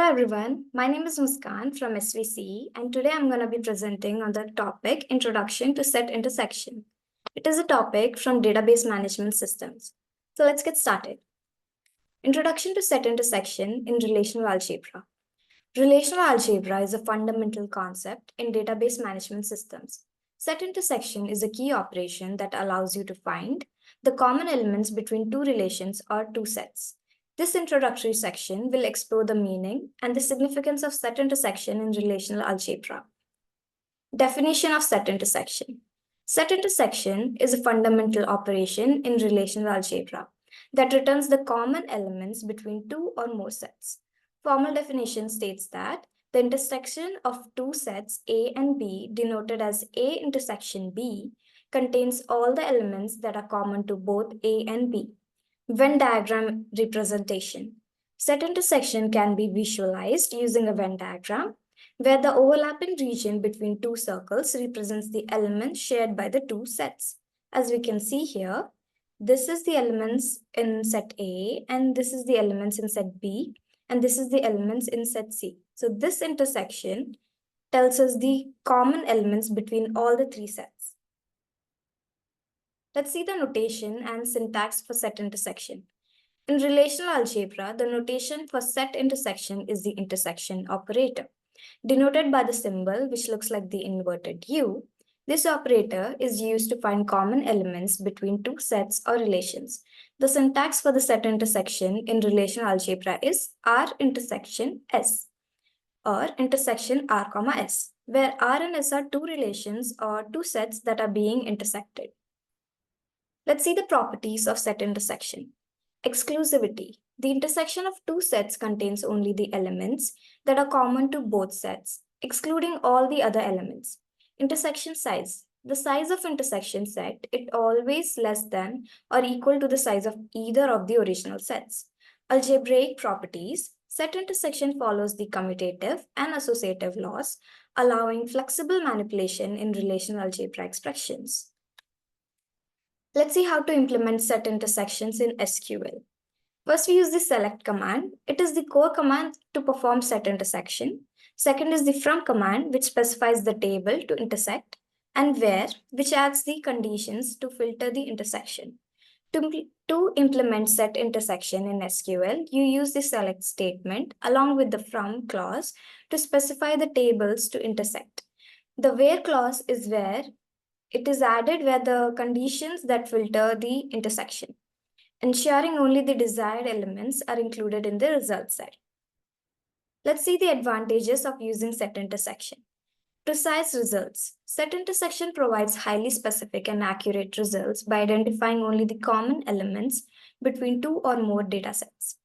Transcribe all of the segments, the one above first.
Hello everyone, my name is Muskan from SVC and today I'm going to be presenting on the topic Introduction to Set Intersection. It is a topic from database management systems. So let's get started. Introduction to Set Intersection in Relational Algebra. Relational algebra is a fundamental concept in database management systems. Set intersection is a key operation that allows you to find the common elements between two relations or two sets. This introductory section will explore the meaning and the significance of set intersection in relational algebra. Definition of set intersection. Set intersection is a fundamental operation in relational algebra that returns the common elements between two or more sets. Formal definition states that the intersection of two sets A and B, denoted as A intersection B, contains all the elements that are common to both A and B. Venn diagram representation. Set intersection can be visualized using a Venn diagram, where the overlapping region between two circles represents the elements shared by the two sets. As we can see here, this is the elements in set A, and this is the elements in set B, and this is the elements in set C. So this intersection tells us the common elements between all the three sets. Let's see the notation and syntax for set intersection. In relational algebra, the notation for set intersection is the intersection operator, denoted by the symbol which looks like the inverted U. This operator is used to find common elements between two sets or relations. The syntax for the set intersection in relational algebra is R intersection S, or intersection R, S, where R and S are two relations or two sets that are being intersected. Let's see the properties of set intersection. Exclusivity. The intersection of two sets contains only the elements that are common to both sets, excluding all the other elements. Intersection size. The size of intersection set is always less than or equal to the size of either of the original sets. Algebraic properties. Set intersection follows the commutative and associative laws, allowing flexible manipulation in relational algebra expressions. Let's see how to implement set intersections in SQL. First, we use the select command. It is the core command to perform set intersection. Second is the from command, which specifies the table to intersect, and where, which adds the conditions to filter the intersection. To implement set intersection in SQL, you use the select statement along with the from clause to specify the tables to intersect. The where clause is where it is added where the conditions that filter the intersection, ensuring only the desired elements are included in the result set. Let's see the advantages of using set intersection. Precise results. Set intersection provides highly specific and accurate results by identifying only the common elements between two or more datasets.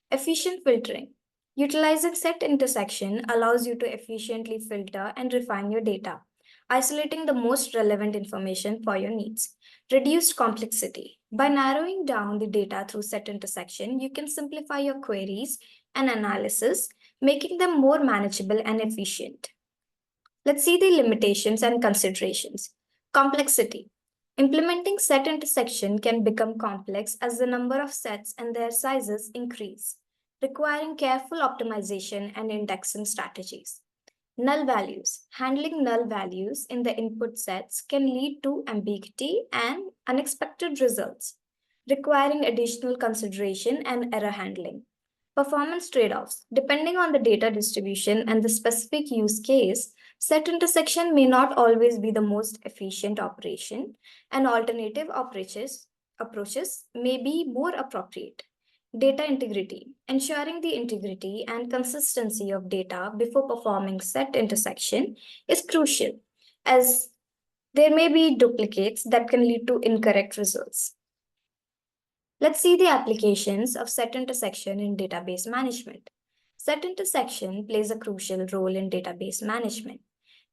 Efficient filtering. Utilizing set intersection allows you to efficiently filter and refine your data, isolating the most relevant information for your needs. Reduced complexity. By narrowing down the data through set intersection, you can simplify your queries and analysis, making them more manageable and efficient. Let's see the limitations and considerations. Complexity. Implementing set intersection can become complex as the number of sets and their sizes increase, requiring careful optimization and indexing strategies. Null values. Handling null values in the input sets can lead to ambiguity and unexpected results, requiring additional consideration and error handling. Performance trade-offs. Depending on the data distribution and the specific use case, set intersection may not always be the most efficient operation, and alternative approaches may be more appropriate. Data integrity. Ensuring the integrity and consistency of data before performing set intersection is crucial, as there may be duplicates that can lead to incorrect results. Let's see the applications of set intersection in database management. Set intersection plays a crucial role in database management,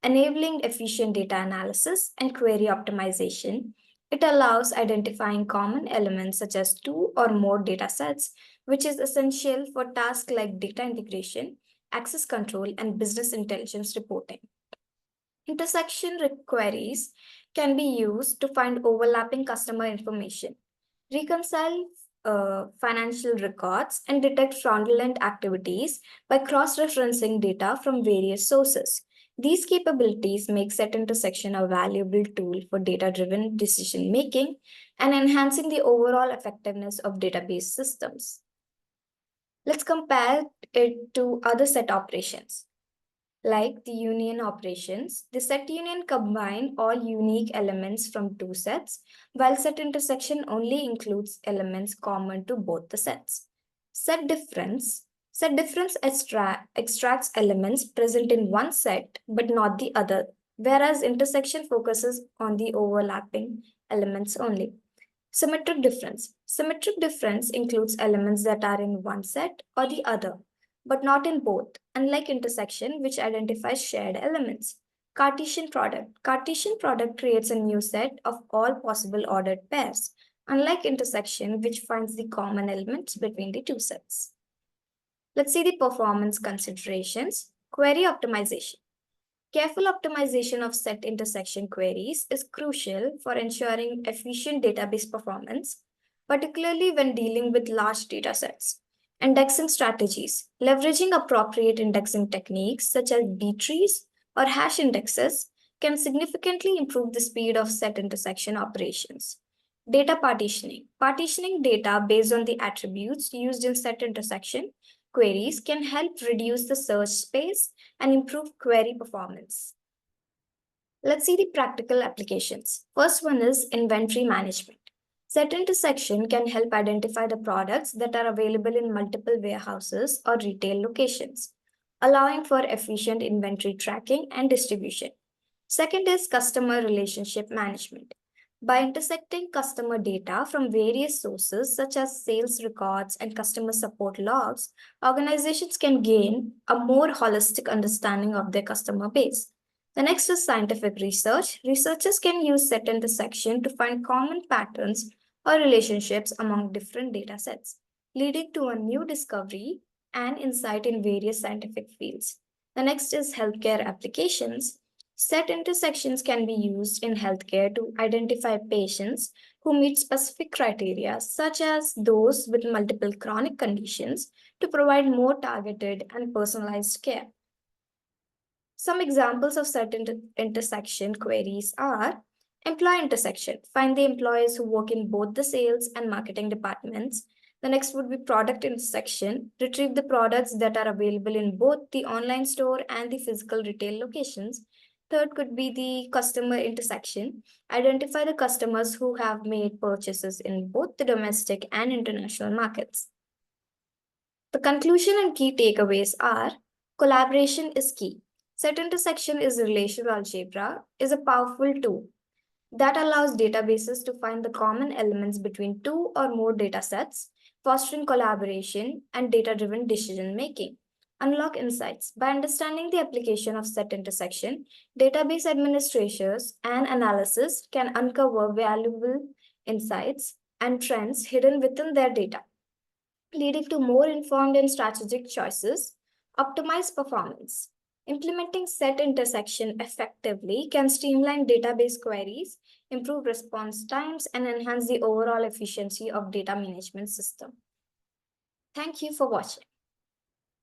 enabling efficient data analysis and query optimization. It allows identifying common elements such as two or more data sets, which is essential for tasks like data integration, access control, and business intelligence reporting. Intersection queries can be used to find overlapping customer information, reconcile financial records and detect fraudulent activities by cross-referencing data from various sources. These capabilities make set intersection a valuable tool for data-driven decision-making and enhancing the overall effectiveness of database systems. Let's compare it to other set operations. Like the union operations, the set union combine all unique elements from two sets, while set intersection only includes elements common to both the sets. Set difference extracts elements present in one set but not the other, whereas intersection focuses on the overlapping elements only. Symmetric difference. Symmetric difference includes elements that are in one set or the other, but not in both, unlike intersection, which identifies shared elements. Cartesian product. Cartesian product creates a new set of all possible ordered pairs, unlike intersection, which finds the common elements between the two sets. Let's see the performance considerations. Query optimization. Careful optimization of set intersection queries is crucial for ensuring efficient database performance, particularly when dealing with large data sets. Indexing strategies. Leveraging appropriate indexing techniques such as B-trees or hash indexes can significantly improve the speed of set intersection operations. Data partitioning. Partitioning data based on the attributes used in set intersection queries can help reduce the search space and improve query performance. Let's see the practical applications. First one is inventory management. Set intersection can help identify the products that are available in multiple warehouses or retail locations, allowing for efficient inventory tracking and distribution. Second is customer relationship management. By intersecting customer data from various sources such as sales records and customer support logs, organizations can gain a more holistic understanding of their customer base. The next is scientific research. Researchers can use set intersection to find common patterns or relationships among different data sets, leading to a new discovery and insight in various scientific fields. The next is healthcare applications. Set intersections can be used in healthcare to identify patients who meet specific criteria, such as those with multiple chronic conditions, to provide more targeted and personalized care. Some examples of set intersection queries are employee intersection. Find the employees who work in both the sales and marketing departments. The next would be product intersection. Retrieve the products that are available in both the online store and the physical retail locations. Third could be the customer intersection. Identify the customers who have made purchases in both the domestic and international markets. The conclusion and key takeaways are collaboration is key. Set intersection is relational algebra is a powerful tool that allows databases to find the common elements between two or more data sets, fostering collaboration and data-driven decision-making. Unlock insights. By understanding the application of set intersection, database administrators and analysis can uncover valuable insights and trends hidden within their data, leading to more informed and strategic choices. Optimize performance. Implementing set intersection effectively can streamline database queries, improve response times, and enhance the overall efficiency of data management system. Thank you for watching.